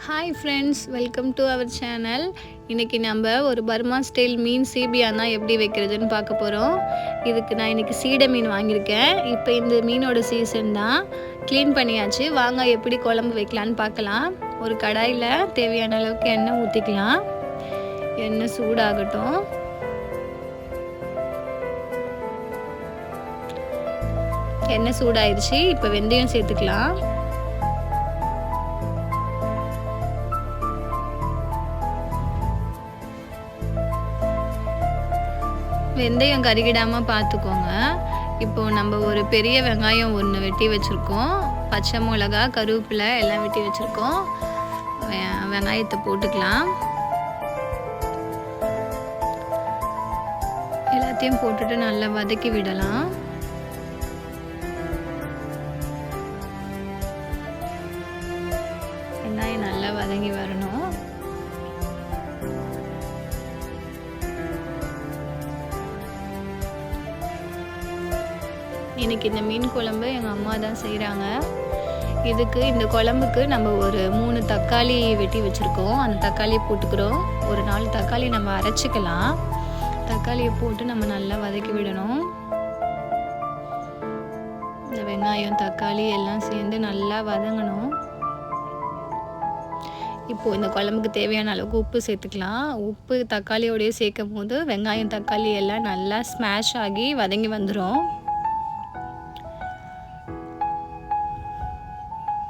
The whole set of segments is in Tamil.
Hi friends, welcome to our channel. இன்றைக்கி நம்ம ஒரு பர்மா ஸ்டைல் மீன் சீபியானா எப்படி வைக்கிறதுன்னு பார்க்க போகிறோம். இதுக்கு நான் இன்றைக்கி சீடை மீன் வாங்கியிருக்கேன். இப்போ இந்த மீனோட சீசன் தான். க்ளீன் பண்ணியாச்சு. வாங்க எப்படி குழம்பு வைக்கலான்னு பார்க்கலாம். ஒரு கடாயில் தேவையான அளவுக்கு எண்ணெய் ஊற்றிக்கலாம். எண்ணெய் சூடாகட்டும். எண்ணெய் சூடாயிருச்சு. இப்போ வெந்தயம் சேர்த்துக்கலாம். வெந்தயம் கருகிடாமல் பார்த்துக்கோங்க. இப்போது நம்ம ஒரு பெரிய வெங்காயம் ஒன்று வெட்டி வச்சுருக்கோம். பச்சை மிளகா, கருவேப்பிலை எல்லாம் வெட்டி வச்சுருக்கோம். வெங்காயத்தை போட்டுக்கலாம். எல்லாத்தையும் போட்டுட்டு நல்லா வதக்கி விடலாம். வெங்காயம் நல்லா வதங்கி வரணும். இன்றைக்கி இந்த மீன் குழம்பு எங்கள் அம்மா தான் செய்கிறாங்க. இந்த குழம்புக்கு நம்ம ஒரு 3 தக்காளி வெட்டி வச்சுருக்கோம். அந்த தக்காளியை போட்டுக்கிறோம். ஒரு 4 தக்காளி நம்ம அரைச்சிக்கலாம். தக்காளியை போட்டு நம்ம நல்லா வதக்கி விடணும். இந்த வெங்காயம் தக்காளி எல்லாம் சேர்ந்து நல்லா வதங்கணும். இப்போது இந்த குழம்புக்கு தேவையான அளவுக்கு உப்பு சேர்த்துக்கலாம். உப்பு தக்காளியோடையே சேர்க்கும் போது வெங்காயம் தக்காளி எல்லாம் நல்லா ஸ்மாஷ் ஆகி வதங்கி வந்துடும்.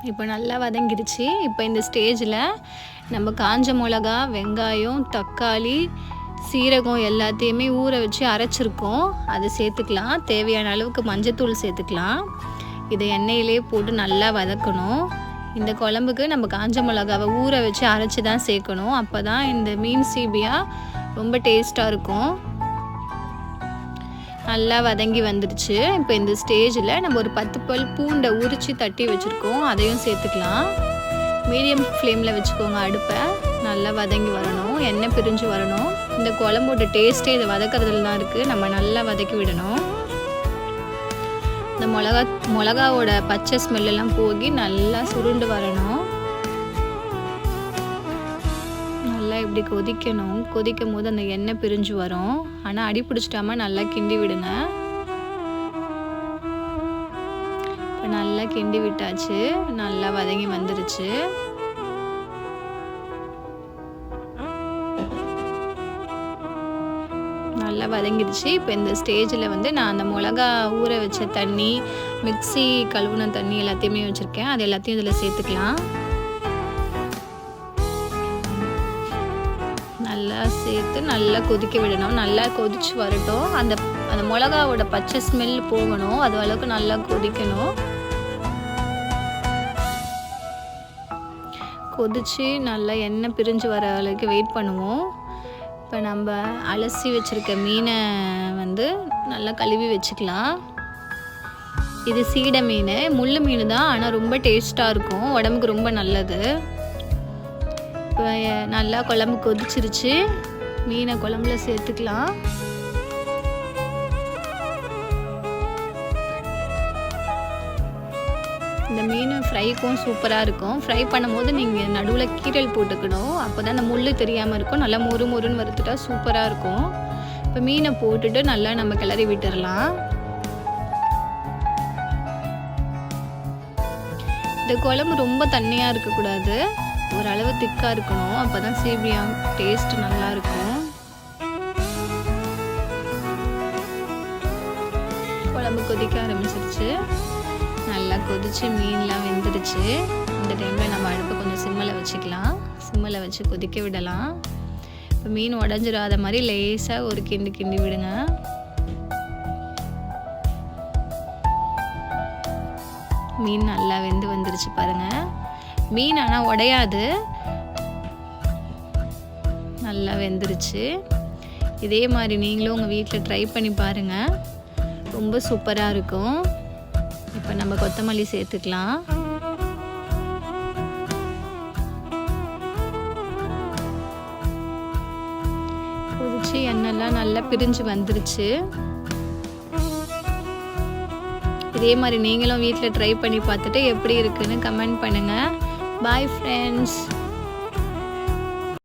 இப்போ நல்லா வதங்கிடுச்சு. இப்போ இந்த ஸ்டேஜில் நம்ம காஞ்ச மிளகா, வெங்காயம், தக்காளி, சீரகம் எல்லாத்தையுமே ஊற வச்சு அரைச்சிருக்கோம். அதை சேர்த்துக்கலாம். தேவையான அளவுக்கு மஞ்சத்தூள் சேர்த்துக்கலாம். இதை எண்ணெயிலே போட்டு நல்லா வதக்கணும். இந்த குழம்புக்கு நம்ம காஞ்ச மிளகாவை ஊற வச்சு அரைச்சி தான் சேர்க்கணும். அப்போ தான் இந்த மீன் சீபியா ரொம்ப டேஸ்ட்டாக இருக்கும். நல்லா வதங்கி வந்துடுச்சு. இப்போ இந்த ஸ்டேஜில் நம்ம ஒரு 10 பல் பூண்டை உரித்து தட்டி வச்சுருக்கோம். அதையும் சேர்த்துக்கலாம். மீடியம் ஃப்ளேமில் வச்சுக்கோங்க அடுப்பை. நல்லா வதங்கி வரணும். எண்ணெய் பிரிஞ்சு வரணும். இந்த குழம்போட டேஸ்ட்டே இதை வதக்கிறதுல தான் இருக்குது. நம்ம நல்லா வதக்கி விடணும். இந்த மிளகாவோட பச்சை ஸ்மெல்லாம் போகி நல்லா சுருண்டு வரணும். இப்படி கொதிக்கணும். கொதிக்கும் போது அந்த எண்ணெய் பிரிஞ்சு வரும். ஆனால் அடி பிடிச்சிட்டாம நல்லா கிண்டி விடுங்க. இப்போ நல்லா கிண்டி விட்டாச்சு. நல்லா வதங்கி வந்துருச்சு. நல்லா வதங்கிடுச்சு. இப்போ இந்த ஸ்டேஜில் நான் அந்த மிளகா ஊற வச்ச தண்ணி, மிக்ஸி கழுவுன தண்ணி எல்லாத்தையுமே வச்சுருக்கேன். அது எல்லாத்தையும் இதில் சேர்த்துக்கலாம். நல்லா சேர்த்து நல்லா கொதிக்க விடணும். நல்லா கொதிச்சு வரட்டும். அந்த மிளகாவோட பச்சை ஸ்மெல் போகணும். அது அளவுக்கு நல்லா கொதிக்கணும். கொதிச்சு நல்லா எண்ணெய் பிரிஞ்சு வர அளவுக்கு வெயிட் பண்ணுவோம். இப்போ நம்ம அலசி வச்சுருக்க மீனை நல்லா கழுவி வச்சுக்கலாம். இது சீடை மீன், முள்ளு மீன் தான். ஆனால் ரொம்ப டேஸ்ட்டாக இருக்கும். உடம்புக்கு ரொம்ப நல்லது. இப்போ நல்லா குழம்பு கொதிச்சிருச்சு. மீனை குழம்புல சேர்த்துக்கலாம். இந்த மீன் ஃப்ரைக்கும் சூப்பராக இருக்கும். ஃப்ரை பண்ணும்போது நீங்கள் நடுவில் கீரல் போட்டுக்கணும். அப்போ தான் அந்த முள் தெரியாமல் இருக்கும். நல்லா மொறு மொறுன்னு வறுத்துட்டா சூப்பராக இருக்கும். இப்போ மீனை போட்டுட்டு நல்லா நம்ம கிளறி விட்டுடலாம். இந்த குழம்பு ரொம்ப தண்ணியாக இருக்கக்கூடாது. ஓரளவு திக்காக இருக்கணும். அப்போ தான் சீபியா டேஸ்ட் நல்லா இருக்கும். குழம்பு கொதிக்க ஆரம்பிச்சிருச்சு. நல்லா கொதிச்சு மீன்லாம் வெந்துருச்சு. இந்த டைமில் நம்ம அடுப்பை கொஞ்சம் சிம்மில் வச்சுக்கலாம். சிம்மில் வச்சு கொதிக்க விடலாம். இப்போ மீன் உடஞ்சிடாத மாதிரி லேசாக ஒரு கிண்டி விடுங்க. மீன் நல்லா வந்துருச்சு பாருங்கள். மீன் ஆனால் உடையாது. நல்லா வெந்துருச்சு. இதே மாதிரி நீங்களும் உங்கள் வீட்டில் ட்ரை பண்ணி பாருங்கள். ரொம்ப சூப்பராக இருக்கும். இப்போ நம்ம கொத்தமல்லி சேர்த்துக்கலாம். கொதிச்சு எண்ணெய்லாம் நல்லா பிரிஞ்சு வந்துருச்சு. இதே மாதிரி நீங்களும் வீட்டில் ட்ரை பண்ணி பார்த்துட்டு எப்படி இருக்குன்னு கமெண்ட் பண்ணுங்கள். Bye friends.